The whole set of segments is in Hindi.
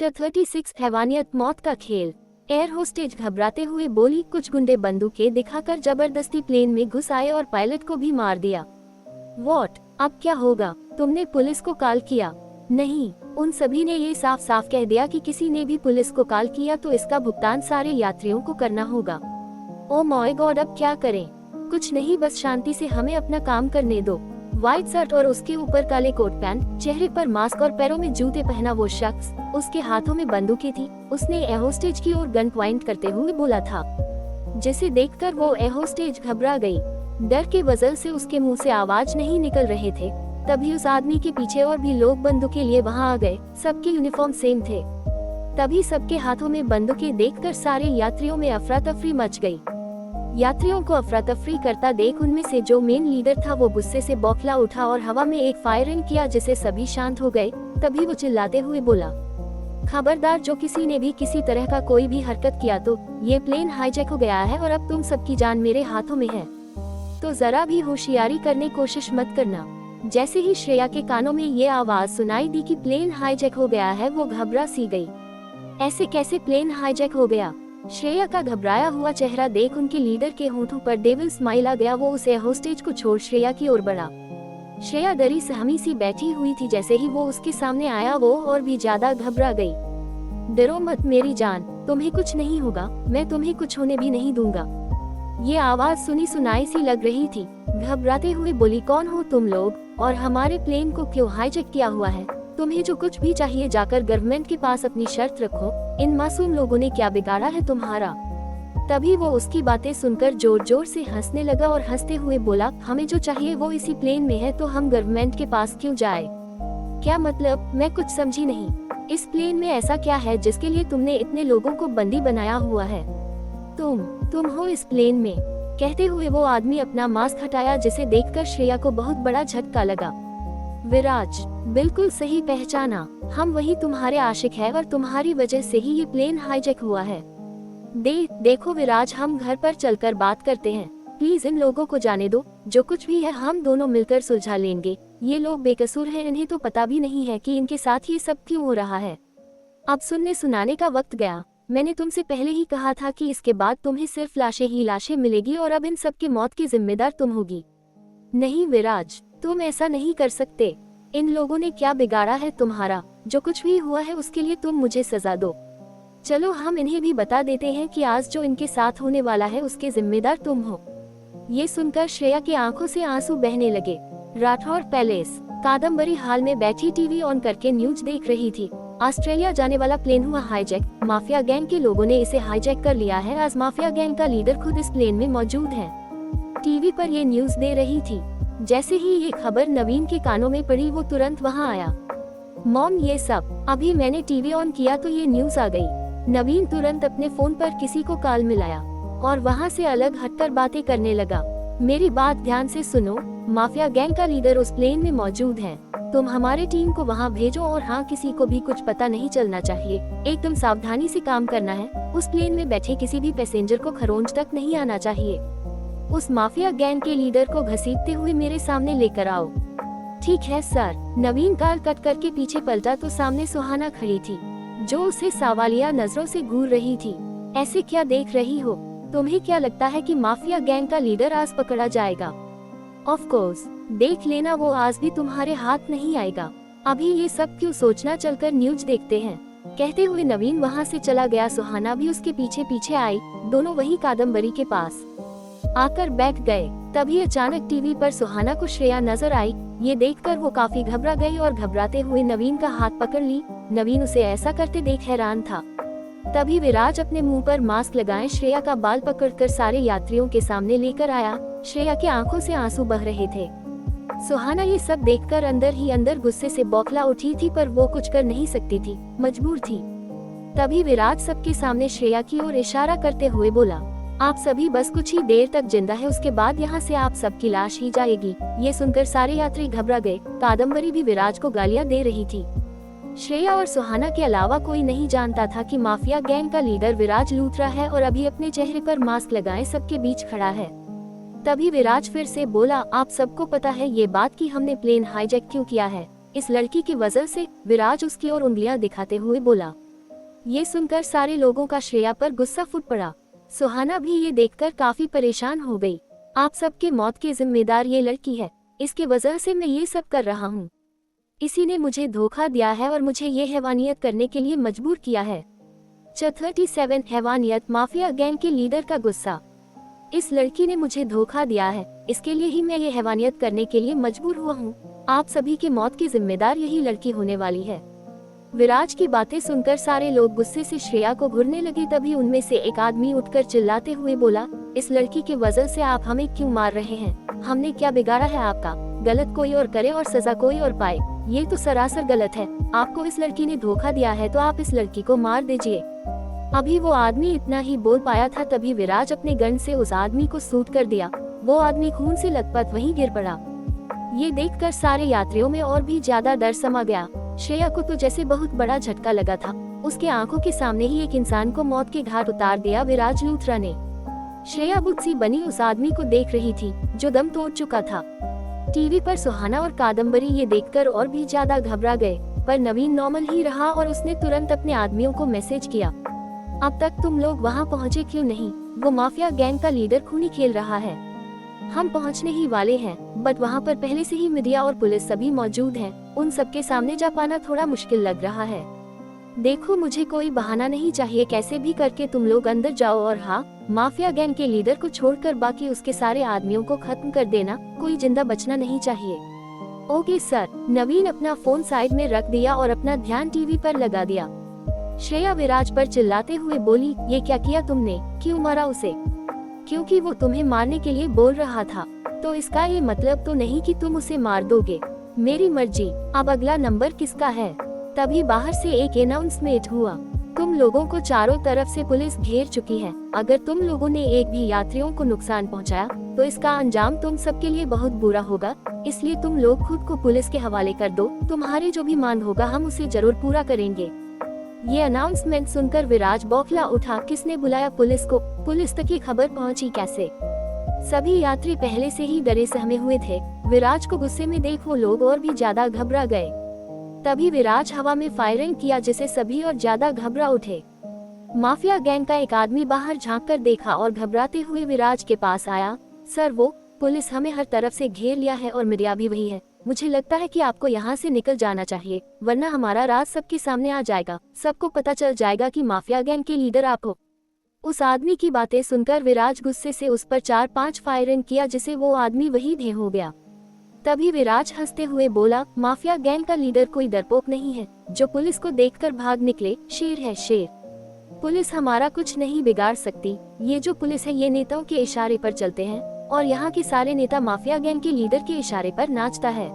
लेक्चर 36 हैवानियत मौत का खेल। एयर होस्टेज घबराते हुए बोली, कुछ गुंडे बंदूकें दिखाकर जबरदस्ती प्लेन में घुस आए और पायलट को भी मार दिया। व्हाट? अब क्या होगा? तुमने पुलिस को कॉल किया? नहीं, उन सभी ने ये साफ साफ कह दिया कि किसी ने भी पुलिस को कॉल किया तो इसका भुगतान सारे यात्रियों को करना होगा। ओ माय गॉड, अब क्या करें? कुछ नहीं, बस शांति से हमें अपना काम करने दो। व्हाइट शर्ट और उसके ऊपर काले कोट पैंट, चेहरे पर मास्क और पैरों में जूते पहना वो शख्स, उसके हाथों में बंदूकें थी। उसने एयर होस्टेज की ओर गन पॉइंट करते हुए बोला था, जिसे देखकर वो एयर होस्टेज घबरा गई। डर के वजह से उसके मुंह से आवाज नहीं निकल रहे थे। तभी उस आदमी के पीछे और भी लोग बंदूकें लिए वहां आ गए। सबके यूनिफॉर्म सेम थे। तभी सबके हाथों में बंदूकें देखकर सारे यात्रियों में अफरा तफरी मच गई। यात्रियों को अफरा तफरी करता देख उनमें से जो मेन लीडर था वो गुस्से से बौखला उठा और हवा में एक फायरिंग किया, जिससे सभी शांत हो गए। तभी वो चिल्लाते हुए बोला, खबरदार, जो किसी ने भी किसी तरह का कोई भी हरकत किया तो ये प्लेन हाईजैक हो गया है और अब तुम सबकी जान मेरे हाथों में है, तो जरा भी होशियारी करने की कोशिश मत करना। जैसे ही श्रेया के कानों में ये आवाज सुनाई दी कि प्लेन हाईजैक हो गया है, वो घबरा सी गई। ऐसे कैसे प्लेन हाईजैक हो गया? श्रेया का घबराया हुआ चेहरा देख उनके लीडर के होठों पर डेविल स्माइल आ गया। वो उस एयर होस्टेज को छोड़ श्रेया की ओर बढ़ा। श्रेया डरी सहमी सी बैठी हुई थी। जैसे ही वो उसके सामने आया वो और भी ज्यादा घबरा गई। डरो मत मेरी जान, तुम्हें कुछ नहीं होगा, मैं तुम्हें कुछ होने भी नहीं दूंगा। ये आवाज सुनी सुनाई सी लग रही थी। घबराते हुए बोली, कौन हो तुम लोग और हमारे प्लेन को क्यों हाईजैक किया हुआ है? तुम्हें जो कुछ भी चाहिए जाकर गवर्नमेंट के पास अपनी शर्त रखो। इन मासूम लोगों ने क्या बिगाड़ा है तुम्हारा? तभी वो उसकी बातें सुनकर जोर जोर से हंसने लगा और हंसते हुए बोला, हमें जो चाहिए वो इसी प्लेन में है, तो हम गवर्नमेंट के पास क्यों जाए? क्या मतलब? मैं कुछ समझी नहीं। इस प्लेन में ऐसा क्या है जिसके लिए तुमने इतने लोगों को बंदी बनाया हुआ है? तुम हो इस प्लेन में? कहते हुए वो आदमी अपना मास्क हटाया, जिसे देखकर श्रेया को बहुत बड़ा झटका लगा। विराज, बिल्कुल सही पहचाना, हम वही तुम्हारे आशिक है और तुम्हारी वजह से ही ये प्लेन हाईजैक हुआ है। देखो विराज, हम घर पर चलकर बात करते हैं। प्लीज इन लोगों को जाने दो। जो कुछ भी है हम दोनों मिलकर सुलझा लेंगे। ये लोग बेकसूर हैं, इन्हें तो पता भी नहीं है कि इनके साथ ये सब क्यों हो रहा है। अब सुनने सुनाने का वक्त गया। मैंने तुमसे पहले ही कहा था कि इसके बाद तुम्हें सिर्फ लाशें ही लाशें मिलेगी और अब इन सब की मौत की जिम्मेदार तुम होगी। नहीं विराज, तुम ऐसा नहीं कर सकते। इन लोगों ने क्या बिगाड़ा है तुम्हारा? जो कुछ भी हुआ है उसके लिए तुम मुझे सजा दो। चलो हम इन्हें भी बता देते हैं कि आज जो इनके साथ होने वाला है उसके जिम्मेदार तुम हो। ये सुनकर श्रेया की आंखों से आंसू बहने लगे। राठौर पैलेस। कादम्बरी हाल में बैठी टीवी ऑन करके न्यूज देख रही थी। ऑस्ट्रेलिया जाने वाला प्लेन हुआ हाईजैक। माफिया गैंग के लोगों ने इसे हाईजैक कर लिया है। आज माफिया गैंग का लीडर खुद इस प्लेन में मौजूद है। टीवी पर ये न्यूज दे रही थी। जैसे ही ये खबर नवीन के कानों में पड़ी, वो तुरंत वहां आया। मॉम, ये सब अभी मैंने टीवी ऑन किया तो ये न्यूज आ गई। नवीन तुरंत अपने फोन पर किसी को कॉल मिलाया और वहां से अलग हटकर बातें करने लगा। मेरी बात ध्यान से सुनो, माफिया गैंग का लीडर उस प्लेन में मौजूद है। तुम हमारे टीम को वहां भेजो और हाँ, किसी को भी कुछ पता नहीं चलना चाहिए। एकदम सावधानी से काम करना है। उस प्लेन में बैठे किसी भी पैसेंजर को खरोंच तक नहीं आना चाहिए। उस माफिया गैंग के लीडर को घसीटते हुए मेरे सामने लेकर आओ। ठीक है सर। नवीन कॉल कट करके पीछे पलटा तो सामने सुहाना खड़ी थी, जो उसे सवालिया नजरों से घूर रही थी। ऐसे क्या देख रही हो? तुम्हें क्या लगता है कि माफिया गैंग का लीडर आज पकड़ा जाएगा? ऑफ कोर्स, देख लेना, वो आज भी तुम्हारे हाथ नहीं आएगा। अभी ये सब क्यों सोचना, चलकर न्यूज देखते हैं। कहते हुए नवीन वहाँ से चला गया। सुहाना भी उसके पीछे पीछे आई। दोनों वही कादम्बरी के पास आकर बैठ गए। तभी अचानक टीवी पर सुहाना को श्रेया नजर आई। ये देखकर वो काफी घबरा गई और घबराते हुए नवीन का हाथ पकड़ ली। नवीन उसे ऐसा करते देख हैरान था। तभी विराज अपने मुंह पर मास्क लगाए श्रेया का बाल पकड़कर सारे यात्रियों के सामने लेकर आया। श्रेया की आंखों से आंसू बह रहे थे। सुहाना ये सब देखकर अंदर ही अंदर गुस्से से बौखला उठी थी, पर वो कुछ कर नहीं सकती थी, मजबूर थी। तभी विराज सबके सामने श्रेया की ओर इशारा करते हुए बोला, आप सभी बस कुछ ही देर तक जिंदा है, उसके बाद यहाँ से आप सबकी लाश ही जाएगी। ये सुनकर सारे यात्री घबरा गए। कादम्बरी भी विराज को गालियां दे रही थी। श्रेया और सुहाना के अलावा कोई नहीं जानता था कि माफिया गैंग का लीडर विराज लूथरा है और अभी अपने चेहरे पर मास्क लगाए सबके बीच खड़ा है। तभी विराज फिर से बोला, आप सबको पता है ये बात कि हमने प्लेन हाईजैक क्यों किया है? इस लड़की की वजह से। विराज उसकी ओर उंगलियां दिखाते हुए बोला। ये सुनकर सारे लोगों का श्रेया पर गुस्सा फूट पड़ा। सुहाना भी ये देखकर काफी परेशान हो गई। आप सबके मौत की जिम्मेदार ये लड़की है, इसके वजह से मैं ये सब कर रहा हूँ। इसी ने मुझे धोखा दिया है और मुझे ये हैवानियत करने के लिए मजबूर किया है। 37 हैवानियत माफिया गैंग के लीडर का गुस्सा। इस लड़की ने मुझे धोखा दिया है, इसके लिए ही मैं ये हैवानियत करने के लिए मजबूर हुआ हूँ। आप सभी के मौत की जिम्मेदार यही लड़की होने वाली है। विराज की बातें सुनकर सारे लोग गुस्से से श्रेया को घूरने लगे। तभी उनमें से एक आदमी उठकर चिल्लाते हुए बोला, इस लड़की की वजह से आप हमें क्यों मार रहे हैं? हमने क्या बिगाड़ा है आपका? गलत कोई और करे और सजा कोई और पाए, ये तो सरासर गलत है। आपको इस लड़की ने धोखा दिया है तो आप इस लड़की को मार दीजिए। अभी वो आदमी इतना ही बोल पाया था, तभी विराज अपने गन से उस आदमी को शूट कर दिया। वो आदमी खून से लथपथ वहीं गिर पड़ा। ये देखकर सारे यात्रियों में और भी ज्यादा डर समा गया। श्रेया को तो जैसे बहुत बड़ा झटका लगा था। उसके आंखों के सामने ही एक इंसान को मौत के घाट उतार दिया विराज लूथरा ने। श्रेया बुद्ध बनी उस आदमी को देख रही थी जो दम तोड़ चुका था। टीवी पर सुहाना और कादम्बरी ये देखकर और भी ज्यादा घबरा गए, पर नवीन नॉर्मल ही रहा और उसने तुरंत अपने आदमियों को मैसेज किया, अब तक तुम लोग वहाँ पहुँचे क्यों नहीं? वो माफिया गैंग का लीडर खूनी खेल रहा है। हम पहुँचने ही वाले हैं, बट वहाँ पर पहले से ही मीडिया और पुलिस सभी मौजूद हैं। उन सबके सामने जा पाना थोड़ा मुश्किल लग रहा है। देखो, मुझे कोई बहाना नहीं चाहिए, कैसे भी करके तुम लोग अंदर जाओ और हाँ, माफिया गैंग के लीडर को छोड़कर बाकी उसके सारे आदमियों को खत्म कर देना, कोई जिंदा बचना नहीं चाहिए। Okay sir. नवीन अपना फोन साइड में रख दिया और अपना ध्यान टीवी पर लगा दिया। श्रेया विराज पर चिल्लाते हुए बोली, ये क्या किया तुमने? क्यों मारा उसे? क्योंकि वो तुम्हें मारने के लिए बोल रहा था, तो इसका ये मतलब तो नहीं कि तुम उसे मार दोगे। मेरी मर्जी। अब अगला नंबर किसका है? तभी बाहर से एक अनाउंसमेंट हुआ, तुम लोगों को चारों तरफ से पुलिस घेर चुकी है। अगर तुम लोगों ने एक भी यात्रियों को नुकसान पहुंचाया, तो इसका अंजाम तुम सबके लिए बहुत बुरा होगा। इसलिए तुम लोग खुद को पुलिस के हवाले कर दो। तुम्हारे जो भी मांग होगा हम उसे जरूर पूरा करेंगे। ये अनाउंसमेंट सुनकर विराज बौखला उठा। किसने बुलाया पुलिस को? पुलिस तक ये खबर पहुंची कैसे? सभी यात्री पहले से ही डरे सहमे हुए थे। विराज को गुस्से में देख वो लोग और भी ज्यादा घबरा गए। तभी विराज हवा में फायरिंग किया, जिससे सभी और ज्यादा घबरा उठे। माफिया गैंग का एक आदमी बाहर झांक कर देखा और घबराते हुए विराज के पास आया। सर, वो पुलिस हमें हर तरफ से घेर लिया है और मीडिया भी वही है। मुझे लगता है कि आपको यहाँ से निकल जाना चाहिए, वरना हमारा राज सबके सामने आ जाएगा। सबको पता चल जाएगा कि माफिया गैंग के लीडर आप हो। उस आदमी की बातें सुनकर विराज गुस्से से उस पर 4-5 फायरिंग किया, जिसे वो आदमी वही ढेर हो गया। तभी विराज हंसते हुए बोला, माफिया गैंग का लीडर कोई डरपोक नहीं है जो पुलिस को देखकर भाग निकले। शेर है शेर। पुलिस हमारा कुछ नहीं बिगाड़ सकती। ये जो पुलिस है ये नेताओं के इशारे पर चलते हैं और यहाँ के सारे नेता माफिया गैंग के लीडर के इशारे पर नाचता है।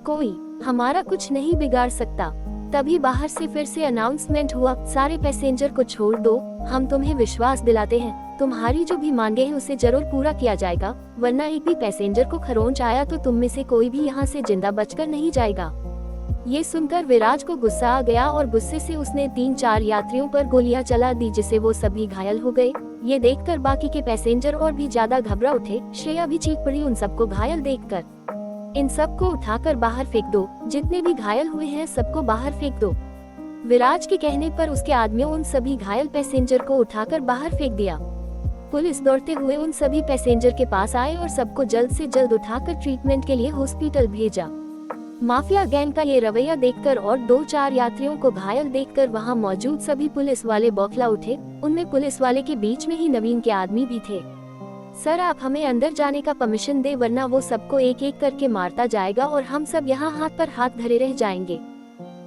कोई हमारा कुछ नहीं बिगाड़ सकता। तभी बाहर से फिर से अनाउंसमेंट हुआ, सारे पैसेंजर को छोड़ दो। हम तुम्हें विश्वास दिलाते हैं, तुम्हारी जो भी मांगे हैं उसे जरूर पूरा किया जाएगा, वरना एक भी पैसेंजर को खरोंच आया तो तुम में से कोई भी यहाँ से जिंदा बचकर नहीं जाएगा। ये सुनकर विराज को गुस्सा आ गया और गुस्से से उसने 3-4 यात्रियों पर गोलियां चला दी, जिससे वो सभी घायल हो गए। ये देखकर बाकी के पैसेंजर और भी ज्यादा घबरा उठे। श्रेया भी चीख पड़ी उन सबको घायल देखकर। इन सबको उठाकर बाहर फेंक दो, जितने भी घायल हुए हैं सबको बाहर फेंक दो। विराज के कहने पर उसके आदमियों उन सभी घायल पैसेंजर को उठाकर बाहर फेंक दिया। पुलिस दौड़ते हुए उन सभी पैसेंजर के पास आए और सबको जल्द से जल्द उठाकर ट्रीटमेंट के लिए हॉस्पिटल भेजा। माफिया गैंग का ये रवैया देखकर और 2-4 यात्रियों को घायल देखकर वहां मौजूद सभी पुलिस वाले बौखला उठे। उनमें पुलिस वाले के बीच में ही नवीन के आदमी भी थे। सर, आप हमें अंदर जाने का परमिशन दे, वरना वो सबको एक एक करके मारता जाएगा और हम सब यहाँ हाथ पर हाथ धरे रह जाएंगे।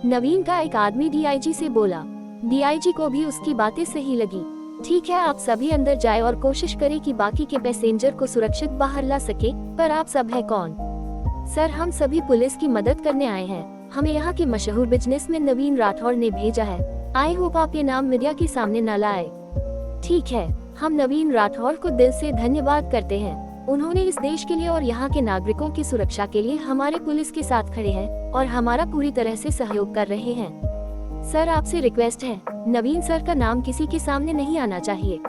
नवीन का एक आदमी डीआईजी से बोला। डीआईजी को भी उसकी बातें सही लगी। ठीक है, आप सभी अंदर जाए और कोशिश करें कि बाकी के पैसेंजर को सुरक्षित बाहर ला सके। पर आप सब है कौन? सर, हम सभी पुलिस की मदद करने आए हैं। हमें यहाँ के मशहूर बिजनेसमैन नवीन राठौर ने भेजा है। आई होप आप ये नाम मीडिया के सामने न लाए। ठीक है, हम नवीन राठौर को दिल से धन्यवाद करते हैं। उन्होंने इस देश के लिए और यहाँ के नागरिकों की सुरक्षा के लिए हमारे पुलिस के साथ खड़े हैं और हमारा पूरी तरह से सहयोग कर रहे हैं। सर, आपसे रिक्वेस्ट है, नवीन सर का नाम किसी के सामने नहीं आना चाहिए।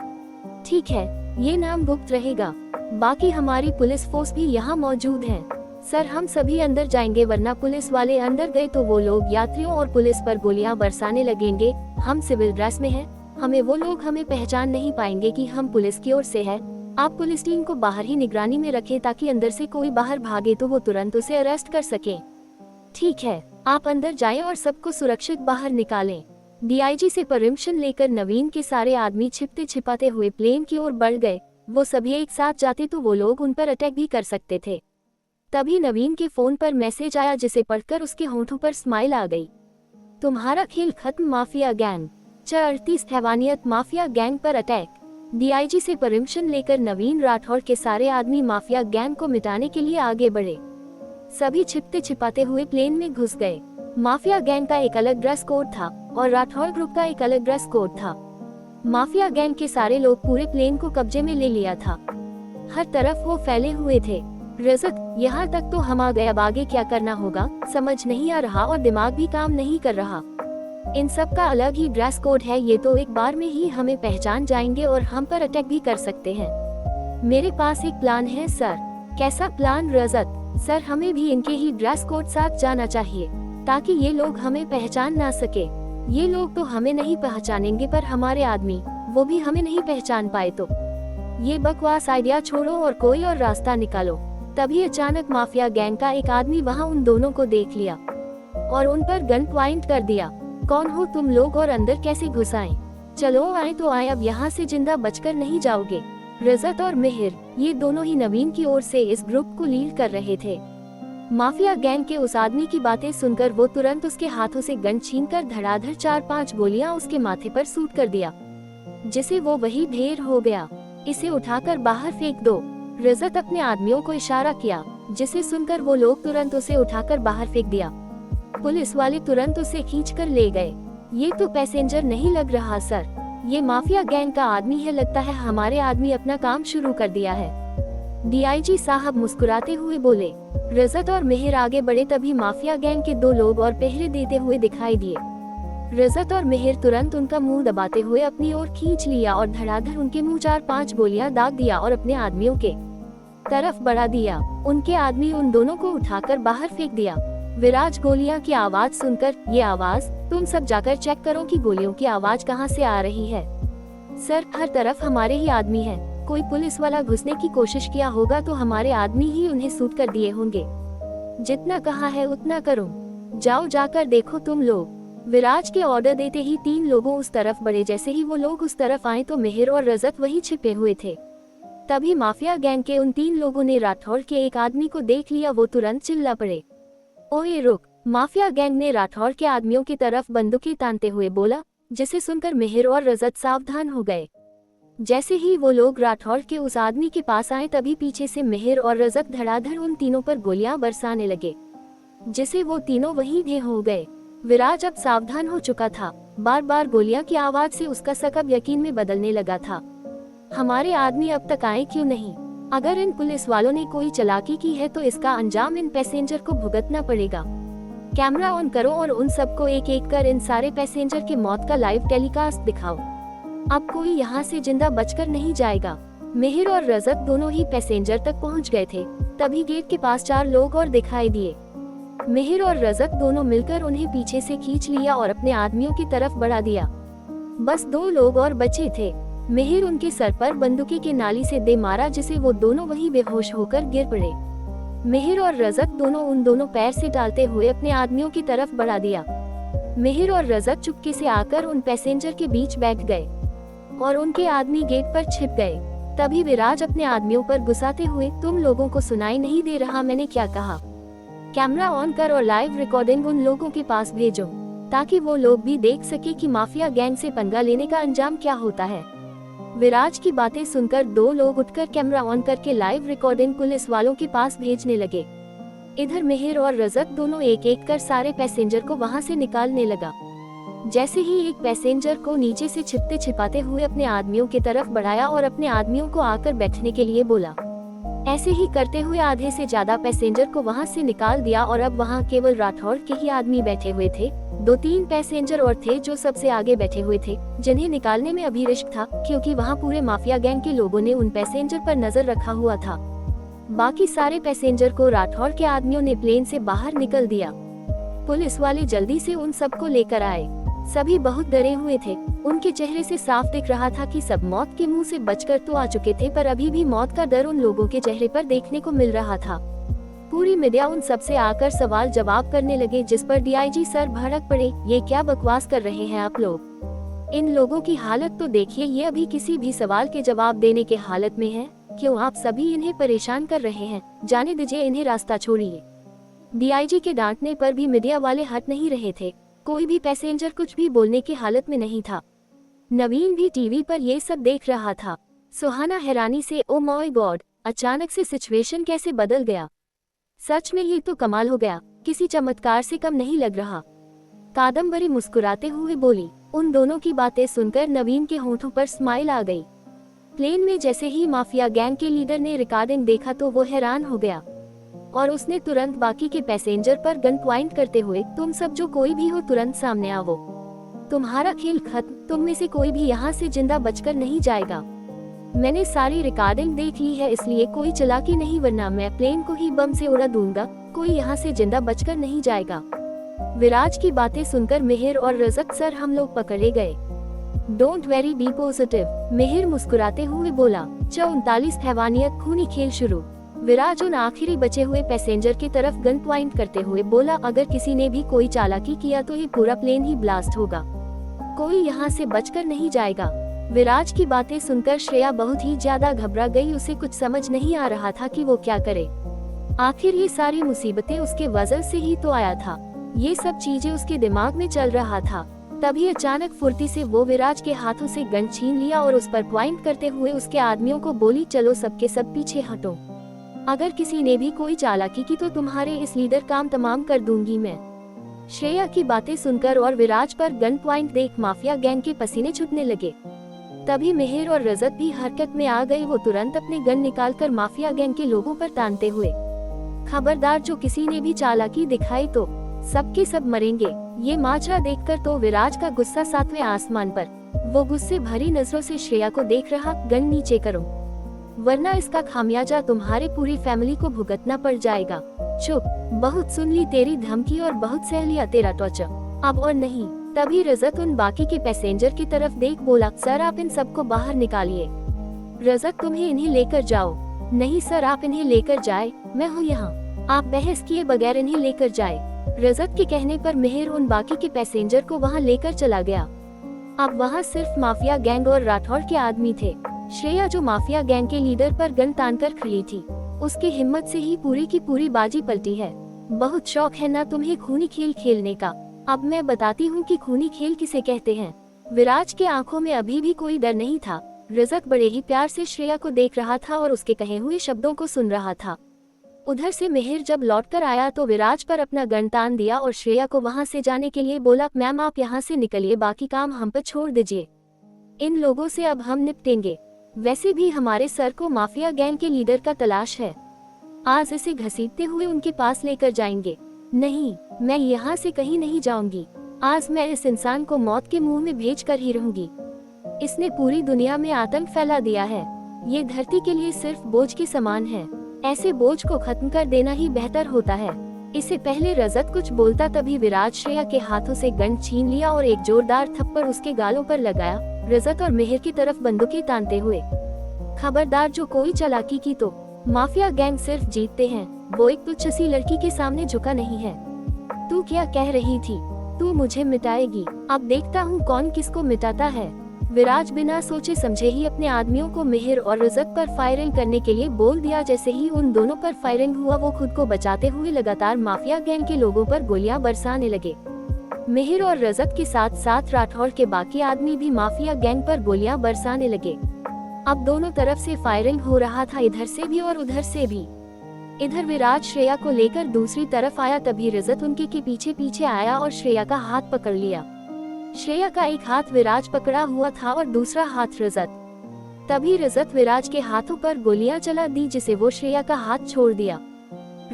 ठीक है, ये नाम गुप्त रहेगा। बाकी हमारी पुलिस फोर्स भी यहाँ मौजूद है। सर, हम सभी अंदर जाएंगे, वरना पुलिस वाले अंदर गए तो वो लोग यात्रियों और पुलिस पर गोलियां बरसाने लगेंगे। हम सिविल ड्रेस में हैं, हमें वो लोग हमें पहचान नहीं पाएंगे कि हम पुलिस की ओर से है। आप पुलिस टीम को बाहर ही निगरानी में रखें ताकि अंदर से कोई बाहर भागे तो वो तुरंत उसे अरेस्ट कर सके। ठीक है, आप अंदर जाएं और सबको सुरक्षित बाहर निकालें। डीआईजी से परमिशन लेकर नवीन के सारे आदमी छिपते छिपाते हुए प्लेन की ओर बढ़ गए। वो सभी एक साथ जाते तो वो लोग उन पर अटैक भी कर सकते थे। तभी नवीन के फोन पर मैसेज आया जिसे पढ़कर उसके होंठों पर स्माइल आ गई। तुम्हारा खेल खत्म माफिया गैंग। 38 हैवानियत माफिया गैंग पर अटैक। डीआईजी से परमिशन लेकर नवीन राठौड़ के सारे आदमी माफिया गैंग को मिटाने के लिए आगे बढ़े। सभी छिपते छिपाते हुए प्लेन में घुस गए। माफिया गैंग का एक अलग ड्रेस कोड था और राठौड़ ग्रुप का एक अलग ड्रेस कोड था। माफिया गैंग के सारे लोग पूरे प्लेन को कब्जे में ले लिया था। हर तरफ वो फैले हुए थे। रजत, यहाँ तक तो हम आ गए, अब आगे क्या करना होगा समझ नहीं आ रहा और दिमाग भी काम नहीं कर रहा। इन सब का अलग ही ड्रेस कोड है, ये तो एक बार में ही हमें पहचान जाएंगे और हम पर अटैक भी कर सकते हैं। मेरे पास एक प्लान है सर। कैसा प्लान रजत? सर, हमें भी इनके ही ड्रेस कोड साथ जाना चाहिए ताकि ये लोग हमें पहचान ना सके। ये लोग तो हमें नहीं पहचानेंगे पर हमारे आदमी, वो भी हमें नहीं पहचान पाए तो। ये बकवास आइडिया छोड़ो और कोई और रास्ता निकालो। तभी अचानक माफिया गैंग का एक आदमी वहाँ उन दोनों को देख लिया और उन पर गन पॉइंट कर दिया। कौन हो तुम लोग और अंदर कैसे घुस आए? चलो आए तो आए, अब यहाँ से जिंदा बचकर नहीं जाओगे। रजत और मिहिर, ये दोनों ही नवीन की ओर से इस ग्रुप को लीड कर रहे थे। माफिया गैंग के उस आदमी की बातें सुनकर वो तुरंत उसके हाथों से गन छीनकर धड़ाधड़ 4-5 गोलियां उसके माथे पर शूट कर दिया, जिसे वो वही ढेर हो गया। इसे उठाकर बाहर फेंक दो। रजत अपने आदमियों को इशारा किया, जिसे सुनकर वो लोग तुरंत उसे उठाकर बाहर फेंक दिया। पुलिस वाले तुरंत उसे खींचकर ले गए। ये तो पैसेंजर नहीं लग रहा सर, ये माफिया गैंग का आदमी है। लगता है हमारे आदमी अपना काम शुरू कर दिया है। डीआईजी साहब मुस्कुराते हुए बोले। रजत और मिहिर आगे बढ़े तभी माफिया गैंग के 2 लोग और पहरे देते हुए दिखाई दिए। रजत और मिहिर तुरंत उनका मुंह दबाते हुए अपनी ओर खींच लिया और धड़ाधड़ उनके मुंह 4-5 गोलियां दाग दिया और अपने आदमियों के तरफ बढ़ा दिया। उनके आदमी उन दोनों को उठाकर बाहर फेंक दिया। विराज, गोलियां की आवाज सुनकर, ये आवाज, तुम सब जाकर चेक करो कि गोलियों की आवाज कहां से आ रही है। सर, हर तरफ हमारे ही आदमी हैं। कोई पुलिस वाला घुसने की कोशिश किया होगा तो हमारे आदमी ही उन्हें शूट कर दिए होंगे। जितना कहा है उतना करो, जाओ जाकर देखो तुम लोग। विराज के ऑर्डर देते ही 3 लोगों उस तरफ बढ़े। जैसे ही वो लोग उस तरफ आए तो मिहिर और रजत वहीं छिपे हुए थे। तभी माफिया गैंग के उन 3 लोगों ने राठौड़ के एक आदमी को देख लिया। वो तुरंत चिल्ला पड़े, ओए रुक। माफिया गैंग ने राठौड़ के आदमियों की तरफ बंदूकें तानते हुए बोला, जिसे सुनकर मिहिर और रजत सावधान हो गए। जैसे ही वो लोग राठौड़ के उस आदमी के पास आए तभी पीछे से मिहिर और रजत धड़ाधड़ उन तीनों पर गोलियां बरसाने लगे, जिसे वो तीनों वहीं ढेर हो गए। विराज अब सावधान हो चुका था। बार बार गोलियां की आवाज से उसका शक अब यकीन में बदलने लगा था। हमारे आदमी अब तक आए क्यों नहीं? अगर इन पुलिस वालों ने कोई चालाकी की है तो इसका अंजाम इन पैसेंजर को भुगतना पड़ेगा। कैमरा ऑन करो और उन सबको एक एक कर इन सारे पैसेंजर की मौत का लाइव टेलीकास्ट दिखाओ। अब कोई यहाँ से जिंदा बचकर नहीं जाएगा। मिहिर और रजत दोनों ही पैसेंजर तक पहुँच गए थे। तभी गेट के पास 4 लोग और दिखाई दिए। मिहिर और रजत दोनों मिलकर उन्हें पीछे से खींच लिया और अपने आदमियों की तरफ बढ़ा दिया। बस 2 लोग और बचे थे। मिहिर उनके सर पर बंदूकी के नाली से दे मारा, जिसे वो दोनों वहीं बेहोश होकर गिर पड़े। मिहिर और रजत दोनों उन दोनों पैर से डालते हुए अपने आदमियों की तरफ बढ़ा दिया। मिहिर और रजत चुपके से आकर उन पैसेंजर के बीच बैठ गए और उनके आदमी गेट पर छिप गए। तभी विराज अपने आदमियों पर गुस्साते हुए, तुम लोगों को सुनाई नहीं दे रहा मैंने क्या कहा? कैमरा ऑन कर और लाइव रिकॉर्डिंग उन लोगों के पास भेजो ताकि वो लोग भी देख सके कि माफिया गैंग से पंगा लेने का अंजाम क्या होता है। विराज की बातें सुनकर 2 लोग उठकर कैमरा ऑन करके लाइव रिकॉर्डिंग पुलिस वालों के पास भेजने लगे। इधर मिहिर और रजत दोनों एक एक कर सारे पैसेंजर को वहां से निकालने लगा। जैसे ही एक पैसेंजर को नीचे से छिपते छिपाते हुए अपने आदमियों की तरफ बढ़ाया और अपने आदमियों को आकर बैठने के लिए बोला। ऐसे ही करते हुए आधे से ज्यादा पैसेंजर को वहां से निकाल दिया और अब वहां केवल राठौड़ के ही आदमी बैठे हुए थे। 2-3 पैसेंजर और थे जो सबसे आगे बैठे हुए थे, जिन्हें निकालने में अभी रिस्क था क्योंकि वहां पूरे माफिया गैंग के लोगों ने उन पैसेंजर पर नजर रखा हुआ था। बाकी सारे पैसेंजर को राठौड़ के आदमियों ने प्लेन से बाहर निकल दिया। पुलिस वाले जल्दी से उन सबको लेकर आए। सभी बहुत डरे हुए थे। उनके चेहरे से साफ दिख रहा था कि सब मौत के मुंह से बचकर तो आ चुके थे, पर अभी भी मौत का डर उन लोगों के चेहरे पर देखने को मिल रहा था। पूरी मीडिया उन सबसे आकर सवाल जवाब करने लगे, जिस पर डीआईजी सर भड़क पड़े। ये क्या बकवास कर रहे हैं आप लोग? इन लोगों की हालत तो देखिए, ये अभी किसी भी सवाल के जवाब देने के हालत में है। क्यों आप सभी इन्हें परेशान कर रहे हैं? जाने दीजिए, इन्हें रास्ता छोड़िए। डीआईजी के डांटने पर भी मीडिया वाले हट नहीं रहे थे। कोई भी पैसेंजर कुछ भी बोलने की हालत में नहीं था। नवीन भी टीवी पर ये सब देख रहा था। सुहाना हैरानी से, ओ माय गॉड, अचानक से सिचुएशन कैसे बदल गया? सच में ये तो कमाल हो गया, किसी चमत्कार से कम नहीं लग रहा। कादम्बरी मुस्कुराते हुए बोली। उन दोनों की बातें सुनकर नवीन के होंठों पर स्माइल आ गई। प्लेन में जैसे ही माफिया गैंग के लीडर ने रिकॉर्डिंग देखा तो वो हैरान हो गया और उसने तुरंत बाकी के पैसेंजर पर गन पॉइंट करते हुए, तुम सब जो कोई भी हो तुरंत सामने आओ, तुम्हारा खेल खत्म, तुम में से कोई भी यहाँ से जिंदा बचकर नहीं जाएगा। मैंने सारी रिकॉर्डिंग देख ली है, इसलिए कोई चालाकी नहीं, वरना मैं प्लेन को ही बम से उड़ा दूंगा। कोई यहाँ से जिंदा बचकर नहीं जाएगा। विराज की बातें सुनकर मिहिर और रजक, सर हम लोग पकड़े गए। Don't very be positive, Mihir मुस्कुराते हुए बोला। 39 हैवानियत खूनी खेल शुरू। विराज उन आखिरी बचे हुए पैसेंजर की तरफ गन पॉइंट करते हुए बोला, अगर किसी ने भी कोई चालाकी किया तो ये पूरा प्लेन ही ब्लास्ट होगा, कोई यहाँ से बचकर नहीं जाएगा। विराज की बातें सुनकर श्रेया बहुत ही ज्यादा घबरा गई। उसे कुछ समझ नहीं आ रहा था कि वो क्या करे। आखिर ये सारी मुसीबतें उसके वजह से ही तो आया था। ये सब चीजें उसके दिमाग में चल रहा था। तभी अचानक फुर्ती से वो विराज के हाथों से गन छीन लिया और उस पर पॉइंट करते हुए उसके आदमियों को बोली, चलो सबके सब पीछे हटो, अगर किसी ने भी कोई चालाकी की तो तुम्हारे इस लीडर काम तमाम कर दूंगी मैं। श्रेया की बातें सुनकर और विराज पर गन पॉइंट देख माफिया गैंग के पसीने छूटने लगे। तभी मिहिर और रजत भी हरकत में आ गए। वो तुरंत अपने गन निकालकर माफिया गैंग के लोगों पर तानते हुए, खबरदार जो किसी ने भी चालाकी दिखाई तो सबके सब मरेंगे। ये माजरा देखकर तो विराज का गुस्सा 7वें आसमान पर। वो गुस्से भरी नजरों से श्रेया को देख रहा, गन नीचे करो, वरना इसका खामियाजा तुम्हारे पूरी फैमिली को भुगतना पड़ जाएगा। चुप, बहुत सुन ली तेरी धमकी और बहुत सह लिया तेरा टॉर्चर, अब और नहीं। तभी रजत उन बाकी के पैसेंजर की तरफ देख बोला, सर आप इन सबको बाहर निकालिए। रजत तुम्हें इन्हें लेकर जाओ। नहीं सर, आप इन्हें लेकर जाए, मैं हूँ यहाँ, आप बहस किए बगैर इन्हें लेकर जाए। रजत के कहने पर मिहिर उन बाकी के पैसेंजर को वहाँ लेकर चला गया। अब वहाँ सिर्फ माफिया गैंग और राठौड़ के आदमी थे। श्रेया जो माफिया गैंग के लीडर पर गन तानकर खड़ी थी, उसकी हिम्मत से ही पूरी की पूरी बाजी पलटी है। बहुत शौक है ना तुम्हें खूनी खेल खेलने का? अब मैं बताती हूँ कि खूनी खेल किसे कहते हैं। विराज के आंखों में अभी भी कोई डर नहीं था। रजक बड़े ही प्यार से श्रेया को देख रहा था और उसके कहे हुए शब्दों को सुन रहा था। उधर से मिहिर जब लौटकर आया तो विराज पर अपना गन तान दिया और श्रेया को वहाँ से जाने के लिए बोला, मैम आप यहाँ से निकलिए, बाकी काम हम पर छोड़ दीजिए, इन लोगों से अब हम निपटेंगे। वैसे भी हमारे सर को माफिया गैंग के लीडर का तलाश है, आज इसे घसीटते हुए उनके पास लेकर जाएंगे। नहीं, मैं यहाँ से कहीं नहीं जाऊंगी। आज मैं इस इंसान को मौत के मुंह में भेज कर ही रहूंगी। इसने पूरी दुनिया में आतंक फैला दिया है। ये धरती के लिए सिर्फ बोझ के समान है। ऐसे बोझ को खत्म कर देना ही बेहतर होता है। इससे पहले रजत कुछ बोलता तभी विराज श्रेया के हाथों से गन छीन लिया और एक जोरदार थप्पड़ उसके गालों पर लगाया, रजत और मिहिर की तरफ बंदूकें तानते हुए। खबरदार जो कोई चालाकी की तो माफिया गैंग सिर्फ जीतते हैं, वो एक तुच्छ सी लड़की के सामने झुका नहीं है। तू क्या कह रही थी? तू मुझे मिटाएगी? अब देखता हूँ कौन किसको मिटाता है। विराज बिना सोचे समझे ही अपने आदमियों को मिहिर और रजत पर फायरिंग करने के लिए बोल दिया। जैसे ही उन दोनों पर फायरिंग हुआ वो खुद को बचाते हुए लगातार माफिया गैंग के लोगों पर गोलियां बरसाने लगे। मिहिर और रजत के साथ साथ राठौड़ के बाकी आदमी भी माफिया गैंग पर गोलियां बरसाने लगे। अब दोनों तरफ से फायरिंग हो रहा था, इधर से भी और उधर से भी। इधर विराज श्रेया को लेकर दूसरी तरफ आया, तभी रजत उनके के पीछे पीछे आया और श्रेया का हाथ पकड़ लिया। श्रेया का एक हाथ विराज पकड़ा हुआ था और दूसरा हाथ रजत। तभी रजत विराज के हाथों पर गोलियां चला दी, जिसे वो श्रेया का हाथ छोड़ दिया।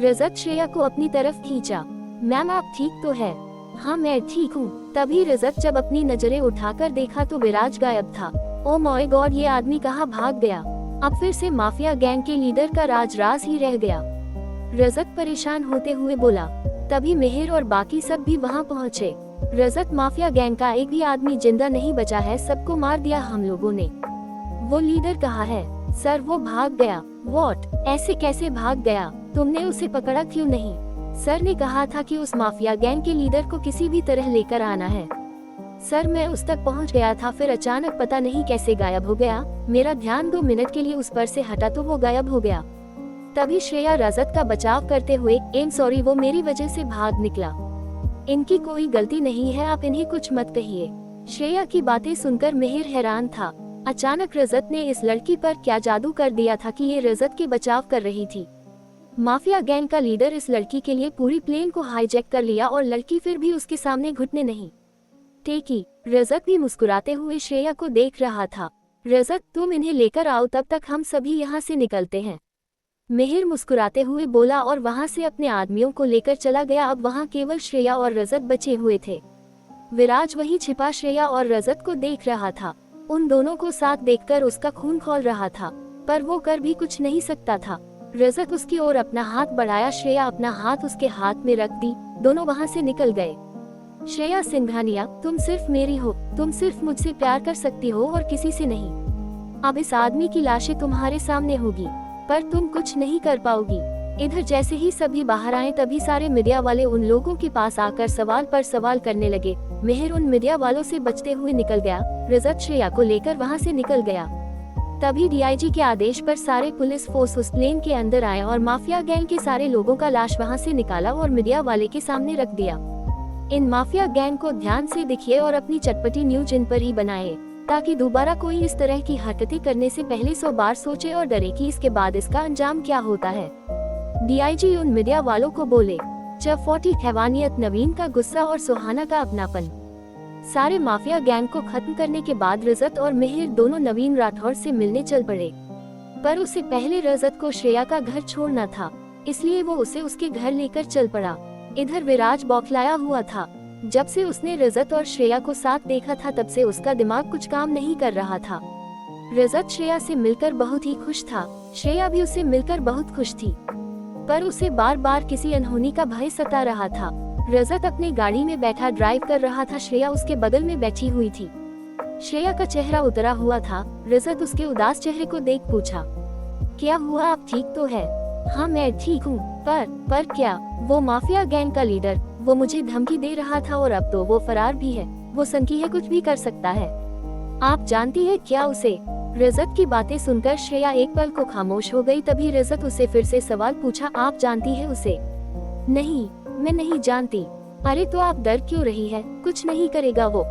रजत श्रेया को अपनी तरफ खींचा। मैम आप ठीक तो है? हाँ मैं ठीक हूँ। तभी रजत जब अपनी नजरें उठाकर देखा तो विराज गायब था। ओ माय गॉड, ये आदमी कहाँ भाग गया? अब फिर से माफिया गैंग के लीडर का राज ही रह गया। रजत परेशान होते हुए बोला। तभी मिहिर और बाकी सब भी वहाँ पहुँचे। रजत माफिया गैंग का एक भी आदमी जिंदा नहीं बचा है, सबको मार दिया हम लोगों ने। वो लीडर कहाँ है? सर वो भाग गया। व्हाट? ऐसे कैसे भाग गया? तुमने उसे पकड़ा क्यों नहीं? सर ने कहा था कि उस माफिया गैंग के लीडर को किसी भी तरह लेकर आना है। सर मैं उस तक पहुंच गया था, फिर अचानक पता नहीं कैसे गायब हो गया। मेरा ध्यान 2 मिनट के लिए उस पर से हटा तो वो गायब हो गया। तभी श्रेया रजत का बचाव करते हुए सॉरी वो मेरी वजह से भाग निकला। इनकी कोई गलती नहीं है, आप इन्हें कुछ मत कहिए। श्रेया की बातें सुनकर मिहिर हैरान था। अचानक रजत ने इस लड़की पर क्या जादू कर दिया था कि ये रजत के बचाव कर रही थी। माफिया गैंग का लीडर इस लड़की के लिए पूरी प्लेन को हाईजैक कर लिया और लड़की फिर भी उसके सामने घुटने नहीं टेकी। रजत भी मुस्कुराते हुए श्रेया को देख रहा था। रजत तुम इन्हें लेकर आओ, तब तक हम सभी यहाँ से निकलते हैं। मिहिर मुस्कुराते हुए बोला और वहाँ से अपने आदमियों को लेकर चला गया। अब वहाँ केवल श्रेया और रजत बचे हुए थे। विराज वहीं छिपा श्रेया और रजत को देख रहा था। उन दोनों को साथ देखकर उसका खून खौल रहा था, पर वो कर भी कुछ नहीं सकता था। रजत उसकी ओर अपना हाथ बढ़ाया, श्रेया अपना हाथ उसके हाथ में रख दी। दोनों वहाँ से निकल गए। श्रेया सिंघानिया तुम सिर्फ मेरी हो, तुम सिर्फ मुझसे प्यार कर सकती हो और किसी से नहीं। अब इस आदमी की लाशें तुम्हारे सामने होगी, पर तुम कुछ नहीं कर पाओगी। इधर जैसे ही सभी बाहर आए तभी सारे मीडिया वाले उन लोगों के पास आकर सवाल पर सवाल करने लगे। मिहिर उन मीडिया वालों से बचते हुए निकल गया। रजत श्रेया को लेकर वहाँ से निकल गया। तभी डीआईजी के आदेश पर सारे पुलिस फोर्स उस प्लेन के अंदर आए और माफिया गैंग के सारे लोगों का लाश वहाँ से निकाला और मीडिया वाले के सामने रख दिया। इन माफिया गैंग को ध्यान से देखिए और अपनी चटपटी न्यूज इन पर ही बनाए, ताकि दोबारा कोई इस तरह की हरकतें करने से पहले 100 बार सोचे और डरे कि इसके बाद इसका अंजाम क्या होता है। डीआईजी उन मीडिया वालों को बोले। जब 40 हैवानियत, नवीन का गुस्सा और सुहाना का अपनापन। सारे माफिया गैंग को खत्म करने के बाद रजत और मिहिर दोनों नवीन राठौर से मिलने चल पड़े, पर उससे पहले रजत को श्रेया का घर छोड़ना था, इसलिए वो उसे उसके घर लेकर चल पड़ा। इधर विराज बौखलाया हुआ था। जब से उसने रजत और श्रेया को साथ देखा था तब से उसका दिमाग कुछ काम नहीं कर रहा था। रजत श्रेया से मिलकर बहुत ही खुश था, श्रेया भी उसे मिलकर बहुत खुश थी, पर उसे बार बार किसी अनहोनी का भय सता रहा था। रजत अपनी गाड़ी में बैठा ड्राइव कर रहा था, श्रेया उसके बगल में बैठी हुई थी। श्रेया का चेहरा उतरा हुआ था। रजत उसके उदास चेहरे को देख पूछा, क्या हुआ, आप ठीक तो है? हाँ मैं ठीक हूँ, पर क्या? वो माफिया गैंग का लीडर, वो मुझे धमकी दे रहा था और अब तो वो फरार भी है। वो संकी है, कुछ भी कर सकता है। आप जानती है क्या उसे? रजत की बातें सुनकर श्रेया एक पल को खामोश हो गई। तभी रजत उससे फिर से सवाल पूछा, आप जानती है उसे? नहीं, मैं नहीं जानती। अरे तो आप डर क्यों रही है? कुछ नहीं करेगा वो,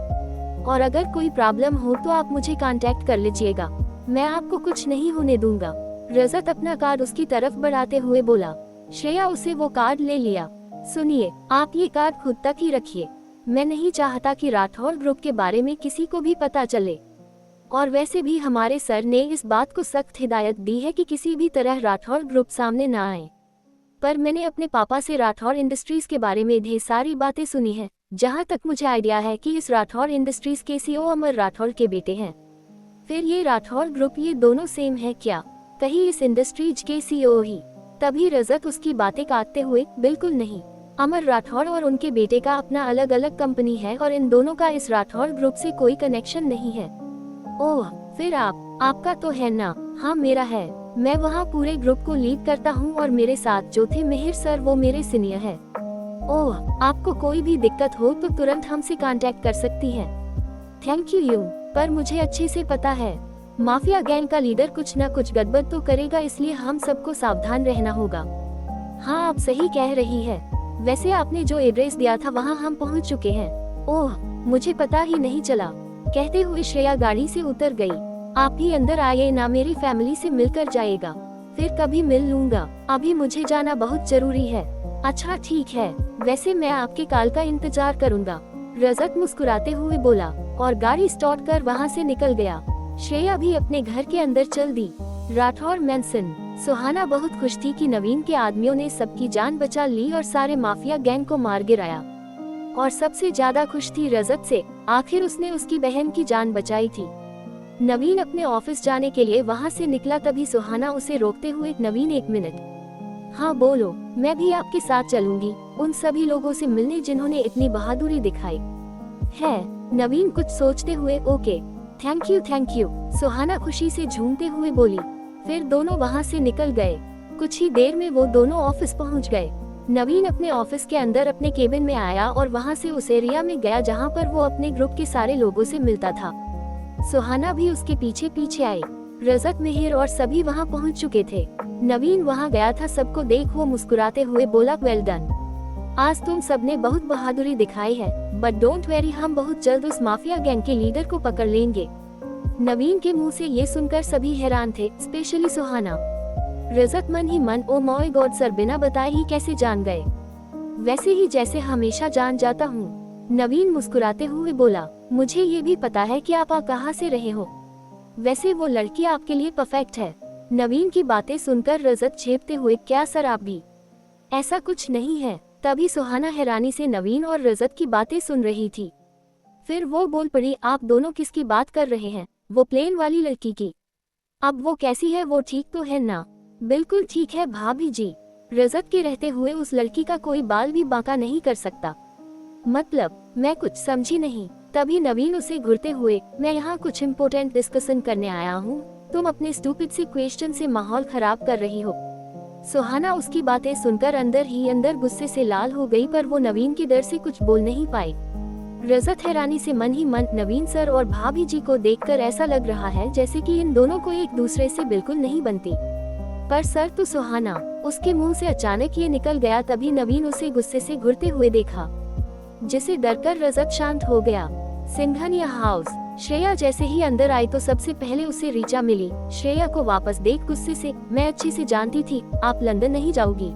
और अगर कोई प्रॉब्लम हो तो आप मुझे कांटेक्ट कर लीजिएगा, मैं आपको कुछ नहीं होने दूंगा। रजत अपना कार्ड उसकी तरफ बढ़ाते हुए बोला। श्रेया उसे वो कार्ड ले लिया। सुनिए, आप ये कार्ड खुद तक ही रखिए, मैं नहीं चाहता कि राठौर ग्रुप के बारे में किसी को भी पता चले, और वैसे भी हमारे सर ने इस बात को सख्त हिदायत दी है कि किसी भी तरह राठौर ग्रुप सामने ना आए। पर मैंने अपने पापा से राठौर इंडस्ट्रीज के बारे में ढेर सारी बातें सुनी है। जहाँ तक मुझे आइडिया है कि इस राठौर इंडस्ट्रीज के सीईओ अमर राठौर के बेटे हैं। फिर ये राठौर ग्रुप, ये दोनों सेम है क्या? कहीं इस इंडस्ट्रीज के सीईओ ही? तभी रजत उसकी बातें काटते हुए, बिल्कुल नहीं, अमर राठौर और उनके बेटे का अपना अलग अलग कंपनी है और इन दोनों का इस राठौर ग्रुप से कोई कनेक्शन नहीं है। ओह, फिर आपका तो है ना? हाँ मेरा है, मैं वहाँ पूरे ग्रुप को लीड करता हूँ और मेरे साथ जो थे मिहिर सर, वो मेरे सीनियर है। ओह, आपको कोई भी दिक्कत हो तो तुरंत हमसे कांटेक्ट कर सकती है। Thank you. पर मुझे अच्छे से पता है माफिया गैंग का लीडर कुछ न कुछ गड़बड़ तो करेगा, इसलिए हम सबको सावधान रहना होगा। हाँ आप सही कह रही है, वैसे आपने जो एड्रेस दिया था वहाँ हम पहुँच चुके हैं। ओह, मुझे पता ही नहीं चला। कहते हुए श्रेया गाड़ी से उतर गई। आप ही अंदर आइए ना, मेरी फैमिली से मिलकर जाएगा, फिर कभी मिल लूंगा, अभी मुझे जाना बहुत जरूरी है। अच्छा ठीक है, वैसे मैं आपके कॉल का इंतजार करूंगा, रजत मुस्कुराते हुए बोला और गाड़ी स्टार्ट कर वहाँ से निकल गया। श्रेया भी अपने घर के अंदर चल दी। राठौर मैंसन। सुहाना बहुत खुश थी कि नवीन के आदमियों ने सबकी जान बचा ली और सारे माफिया गैंग को मार गिराया, और सबसे ज्यादा खुश थी रजत से, आखिर उसने उसकी बहन की जान बचाई थी। नवीन अपने ऑफिस जाने के लिए वहाँ से निकला, तभी सुहाना उसे रोकते हुए, नवीन एक मिनट। हाँ बोलो, मैं भी आपके साथ चलूंगी, उन सभी लोगों से मिलने जिन्होंने इतनी बहादुरी दिखाई है। नवीन कुछ सोचते हुए ओके, थैंक यू, सुहाना खुशी से झूमते हुए बोली। फिर दोनों वहाँ से निकल गए। कुछ ही देर में वो दोनों ऑफिस पहुँच गए। नवीन अपने ऑफिस के अंदर अपने केबिन में आया और वहाँ से उस एरिया में गया जहाँ पर वो अपने ग्रुप के सारे लोगों से मिलता था। सुहाना भी उसके पीछे पीछे आई। रजत, मिहिर और सभी वहाँ पहुँच चुके थे। नवीन वहाँ गया था, सबको देख वो मुस्कुराते हुए बोला, वेल डन, आज तुम सबने बहुत बहादुरी दिखाई है, बट डोंट वेरी, हम बहुत जल्द उस माफिया गैंग के लीडर को पकड़ लेंगे। नवीन के मुंह से ये सुनकर सभी हैरान थे, स्पेशली सुहाना। रजत मन ही मन, ओ माय गॉड सर, बिना बताए ही कैसे जान गए? वैसे ही जैसे हमेशा जान जाता हूँ। नवीन मुस्कुराते हुए बोला, मुझे ये भी पता है कि आप कहाँ से रहे हो। वैसे वो लड़की आपके लिए परफेक्ट है। नवीन की बातें सुनकर रजत झेपते हुए, क्या सर आप भी? ऐसा कुछ नहीं है। तभी सुहाना हैरानी से नवीन और रजत की बातें सुन रही थी। फिर वो बोल पड़ी, आप दोनों किसकी बात कर रहे हैं? वो प्लेन वाली लड़की की। अब वो कैसी है? वो ठीक तो है ना? बिल्कुल ठीक है भाभी जी। रजत के रहते हुए उस लड़की का कोई बाल भी बांका नहीं कर सकता। मतलब? मैं कुछ समझी नहीं। तभी नवीन उसे घूरते हुए, मैं यहाँ कुछ इम्पोर्टेंट डिस्कशन करने आया हूँ, तुम अपने स्टूपिड से क्वेश्चन से माहौल खराब कर रही हो। सुहाना उसकी बातें सुनकर अंदर ही अंदर गुस्से से लाल हो गई, पर वो नवीन के डर से कुछ बोल नहीं पाई। रजत हैरानी से मन ही मन, नवीन सर और भाभी जी को देखकर ऐसा लग रहा है जैसे कि इन दोनों को एक दूसरे से बिल्कुल नहीं बनती। पर सर तो सुहाना, उसके मुंह से अचानक ये निकल गया। तभी नवीन उसे गुस्से से घूरते हुए देखा, जिसे डरकर रजत शांत हो गया। सिंघनिया हाउस। श्रेया जैसे ही अंदर आई तो सबसे पहले उसे रीचा मिली। श्रेया को वापस देख गुस्से से, मैं अच्छे से जानती थी आप लंदन नहीं जाओगी।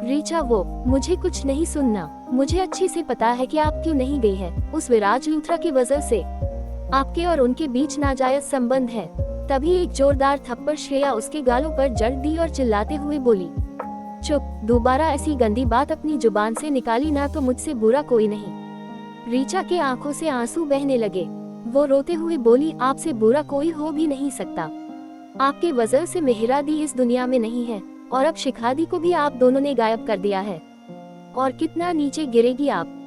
रीचा, वो मुझे कुछ नहीं सुनना। मुझे अच्छे से पता है कि आप क्यों नहीं गई है। उस विराज लूथरा की वजह से आपके और उनके बीच नाजायज संबंध है। तभी एक जोरदार थप्पड़ श्रेया उसके गालों पर जड़ दी और चिल्लाते हुए बोली, चुप, दोबारा ऐसी गंदी बात अपनी जुबान से निकाली ना तो मुझसे बुरा कोई नहीं। रीचा के आंखों से आंसू बहने लगे। वो रोते हुए बोली, आपसे बुरा कोई हो भी नहीं सकता। आपके वजह से मेहरा दी इस दुनिया में नहीं है और अब शिखा दी को भी आप दोनों ने गायब कर दिया है। और कितना नीचे गिरेगी आप।